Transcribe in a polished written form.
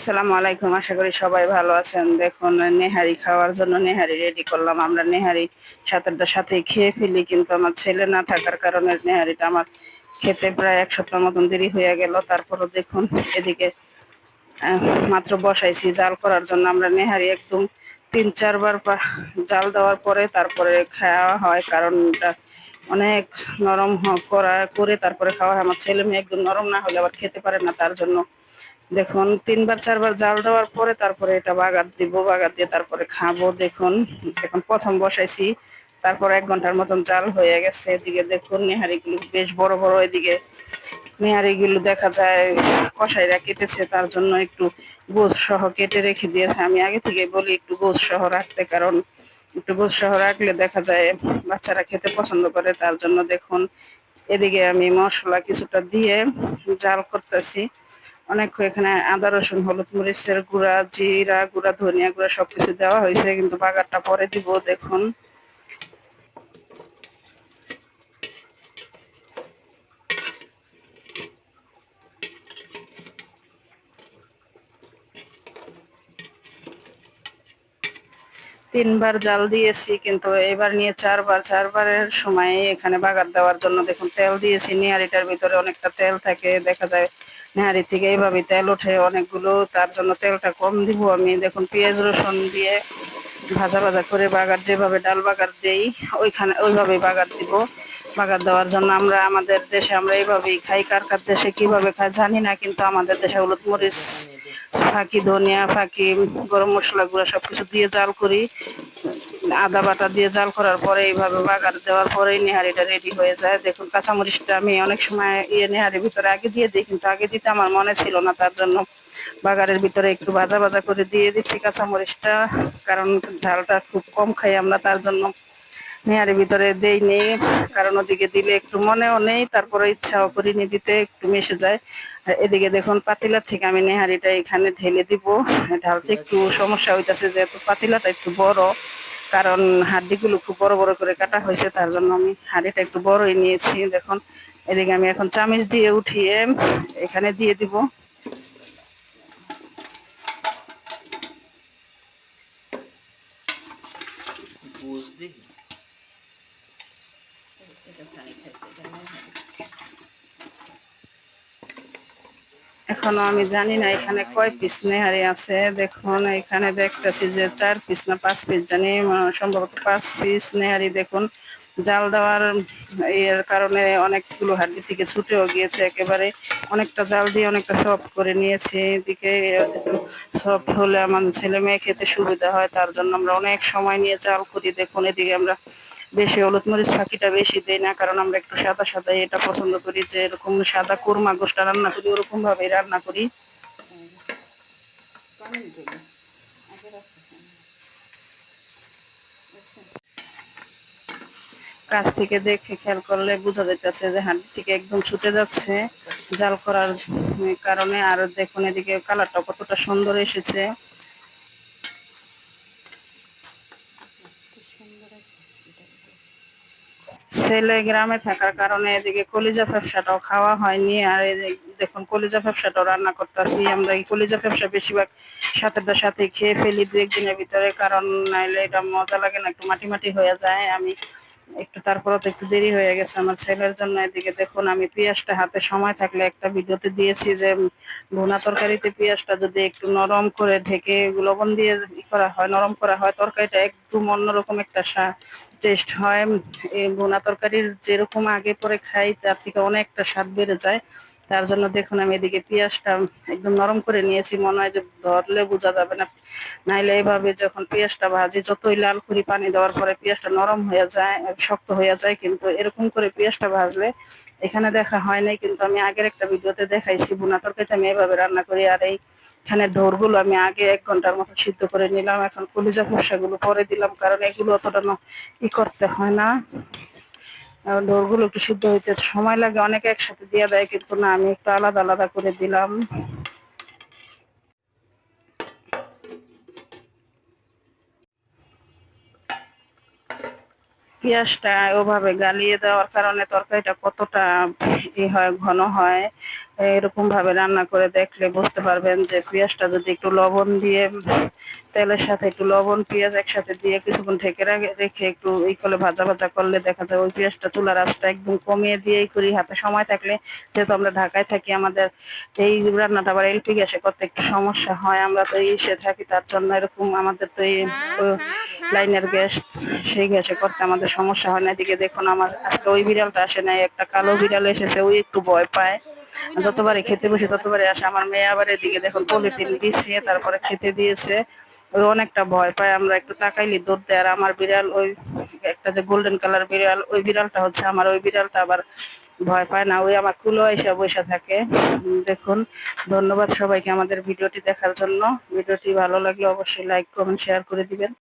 আসসালামু আলাইকুম। আশা করি সবাই ভালো আছেন। দেখুন নেহারি খাওয়ার জন্য নেহারি রেডি করলাম। আমরা নেহারি ৭-৮টার সাথেই খেয়ে ফেলি, কিন্তু আমার ছেলে না থাকার কারণে নেহারিটা আমার খেতে প্রায় ১ সপ্তাহ মতন দেরি হয়ে গেল। তারপরও দেখুন এদিকে আহ, মাত্র বসাইছি জাল করার জন্য। আমরা নেহারি একদম ৩-৪ বার জাল দেওয়ার পরে তারপরে খাওয়া হয়, কারণ এটা অনেক নরম করে তারপরে খাওয়া হয়। আমার ছেলে মেয়ে একদম নরম না হলে আবার খেতে পারে না, তার জন্য দেখুন ৩-৪ বার জাল দেওয়ার পরে তারপরে এটা বাগার দিব, বাগার দিয়ে তারপরে খাবো। দেখুন এখন প্রথম বসাইছি, তারপর ১ ঘন্টার মতন জাল হয়ে গেছে। এদিকে দেখুন নেহারিগুলো বেশ বড় বড়। এদিকে নেহারিগুলো দেখা যায় কসাইরা কেটেছে, তার জন্য একটু গোছ সহ কেটে রেখে দিয়েছে। আমি আগে থেকে বলি একটু গোছ সহ রাখতে, কারণ একটু গোছ সহ রাখলে দেখা যায় বাচ্চারা খেতে পছন্দ করে। তার জন্য দেখুন এদিকে আমি মশলা কিছুটা দিয়ে জাল করতেছি। অনেক এখানে আদা রসুন হলুদ মরিচের গুঁড়া, জিরা গুঁড়া, ধনিয়া গুঁড়া সবকিছু দেওয়া হয়েছে, কিন্তু বাগারটা পরে দিব। দেখুন ৩ বার জাল দিয়েছি, কিন্তু এবার নিয়ে ৪ বার। ৪ বারের সময় এখানে বাগার দেওয়ার জন্য দেখুন তেল দিয়েছি। নেহারিটার ভিতরে অনেকটা তেল থাকে, দেখা যায় নেহারি থেকে এইভাবে তেল ওঠে অনেকগুলো, তার জন্য তেলটা কম দিব আমি। দেখুন পেঁয়াজ রসুন দিয়ে ভাজা ভাজা করে বাগার, যেভাবে ডাল বাগার দেই ওইভাবেই বাগার দিব। বাগার দেওয়ার জন্য আমাদের দেশে আমরা এইভাবেই খাই। কার কার দেশে কিভাবে খায় জানি না, কিন্তু আমাদের দেশে হলুদ মরিচ ফাঁকি, ধনিয়া ফাঁকি, গরম মশলা গুঁড়া সবকিছু দিয়ে জাল করি। আদা বাটা দিয়ে জাল করার পরে এইভাবে বাগার দেওয়ার পরেই নেহারিটা রেডি হয়ে যায়। দেখুন কাঁচামরিচটা আমি অনেক সময় নেহারির ভিতরে আগে দিয়ে দিই, কিন্তু আগে দিতে আমার মনে ছিল না, তার জন্য বাগারের ভিতরে একটু ভাজা ভাজা করে দিয়ে দিচ্ছি কাঁচামরিচটা, কারণ ঝালটা খুব কম খাই আমরা, তার জন্য নেহারির ভিতরে দেইনি। কারণ ওদিকে দিলে একটু মনেও নেই, তারপরে ইচ্ছাও করিনি দিতে, একটু মিশে যায়। আর এদিকে দেখুন পাতিলার থেকে আমি নেহারিটা এখানে ঢেলে দিব। ঢালতে একটু সমস্যা হইতেছে, যেহেতু পাতিলাটা একটু বড়, কারণ হাড্ডিগুলো খুব বড় বড় করে কাটা হয়েছে, তার জন্য আমি হাঁড়িটা একটু বড়ই নিয়েছি। দেখুন এদিকে আমি এখন চামিচ দিয়ে উঠিয়ে এখানে দিয়ে দিব। এখনো আমি জানি না এখানে কয় পিস নেহারি আছে। দেখুন এখানে দেখতেছি যে ৪ পিস না ৫ পিস জানি, সম্ভবত ৫ পিস নেহারি। দেখুন জাল দেওয়ার এর কারণে অনেকগুলো হাড্ডি থেকে ছুটেও গিয়েছে একেবারে। অনেকটা জাল দিয়ে অনেকটা সফট করে নিয়েছি। এদিকে একটু সফট হলে আমার ছেলে মেয়ে খেতে সুবিধা হয়, তার জন্য আমরা অনেক সময় নিয়ে জাল করি। দেখুন এদিকে আমরা বেশি হলুদ মরিচ ফাঁকিটা বেশি দেই না, কারণ আমরা একটু সাদা সাদা এটা পছন্দ করি, যে এরকম সাদা কোরমা গোশটা রান্না করি ওরকম ভাবে রান্না করি। কাছ থেকে দেখে খেয়াল করলে বোঝা যাইতেছে যে হাঁড়ি থেকে একদম ছুটে যাচ্ছে জাল করার কারণে। আর দেখুন এদিকে কালারটা কতটা সুন্দর এসেছে। ছেলে গ্রামে থাকার কারণে এদিকে কলিজা ফ্যাপসাটাও খাওয়া হয়নি। আর দেখুন কলিজা ফ্যাপসাটাও রান্না করতেছি। আমরা এই কলিজা ফ্যাপসা বেশিরভাগ ৭-৮টার সাথে খেয়ে ফেলি ২-১ দিনের ভিতরে, কারণ নাইলে এটা মজা লাগে না, একটু মাটি মাটি হয়ে যায়। আমি একটু তারপরে তো একটু দেরি হয়ে গেছে আমার ছেলের জন্য। এদিকে দেখুন আমি পেঁয়াজটা হাতে সময় থাকলে একটা ভিডিওতে দিয়েছি যে ভুনা তরকারিতে পেঁয়াজটা যদি একটু নরম করে ঢেকে লবণ দিয়ে করা হয়, নরম করা হয়, তরকারিটা একদম অন্যরকম একটা টেস্ট হয়। এই ভুনা তরকারির যেরকম আগে পরে খাই তার থেকে অনেকটা স্বাদ বেড়ে যায়। তার জন্য দেখুন আমি এদিকে পেঁয়াজটা একদম নরম করে নিয়েছি, মনে হয় যে ধরলে বোঝা যাবে না। নাইলে এভাবে যখন পেঁয়াজটা ভাজি, যতই লাল করি পানি দেওয়ার পরে পেঁয়াজটা নরম হয়ে যায়, শক্ত হয়ে যায়, কিন্তু এরকম করে পেঁয়াজটা ভাজলে এখানে দেখা হয় নাই, কিন্তু আমি আগের একটা ভিডিওতে দেখাইছি ভুনা তরকারিতে আমি এভাবে রান্না করি। আর এইখানে ঢোরগুলো আমি আগে ১ ঘন্টার মতো সিদ্ধ করে নিলাম, এখন কলিজা খোসাগুলো পরে দিলাম, কারণ এগুলো অতটা করতে হয় না। ঢোরগুলো একটু সিদ্ধ হইতে সময় লাগে, অনেকে একসাথে দিয়ে দেয়, কিন্তু না আমি একটু আলাদা আলাদা করে দিলাম। পেঁয়াজটা ওভাবে গালিয়ে দেওয়ার কারণে তরকারিটা কতটা হয়, ঘন হয়। এরকম ভাবে রান্না করে দেখলে বুঝতে পারবেন যে পেঁয়াজটা যদি একটু লবণ দিয়ে তেলের সাথে একটু লবণ পেঁয়াজ একসাথে দিয়ে কিছুক্ষণ ঢেকে রেখে একটু করে ভাজা ভাজা করলে দেখা যায় ওই পেঁয়াজটা চুলার আঁচটা একদম কমিয়ে দিয়েই করি। হাতে সময় থাকলে, যেহেতু আমরা ঢাকায় থাকি, আমাদের এই রান্নাটা আবার এলপি গ্যাসে করতে একটু সমস্যা হয়। আমরা তো ইসে থাকি, তার জন্য এরকম আমাদের তো এই লাইনের গ্যাস, সেই গ্যাসে করতে আমাদের সমস্যা হয় না। এদিকে দেখুন আমার আজকে ওই বিড়ালটা আসে নাই, একটা কালো বিড়াল এসেছে, ওই একটু ভয় পায়। যতবারই খেতে বসে ততবারই আসে। আমার মেয়ে আবার এদিকে দেখুন পলিথিন বিছিয়ে তারপরে খেতে দিয়েছে, ওই অনেকটা ভয় পায়। আমরা একটু তাকাইলে দৌড় দেয়। আর আমার বিড়াল ওই একটা যে গোল্ডেন কালার বিড়াল, ওই বিড়ালটা হচ্ছে আমার, ওই বিড়ালটা আবার ভয় পায় না, ওই আমার কুলো এসে বসে থাকে। দেখুন, ধন্যবাদ সবাইকে আমাদের ভিডিওটি দেখার জন্য। ভিডিওটি ভালো লাগলে অবশ্যই লাইক কমেন্ট শেয়ার করে দিবেন।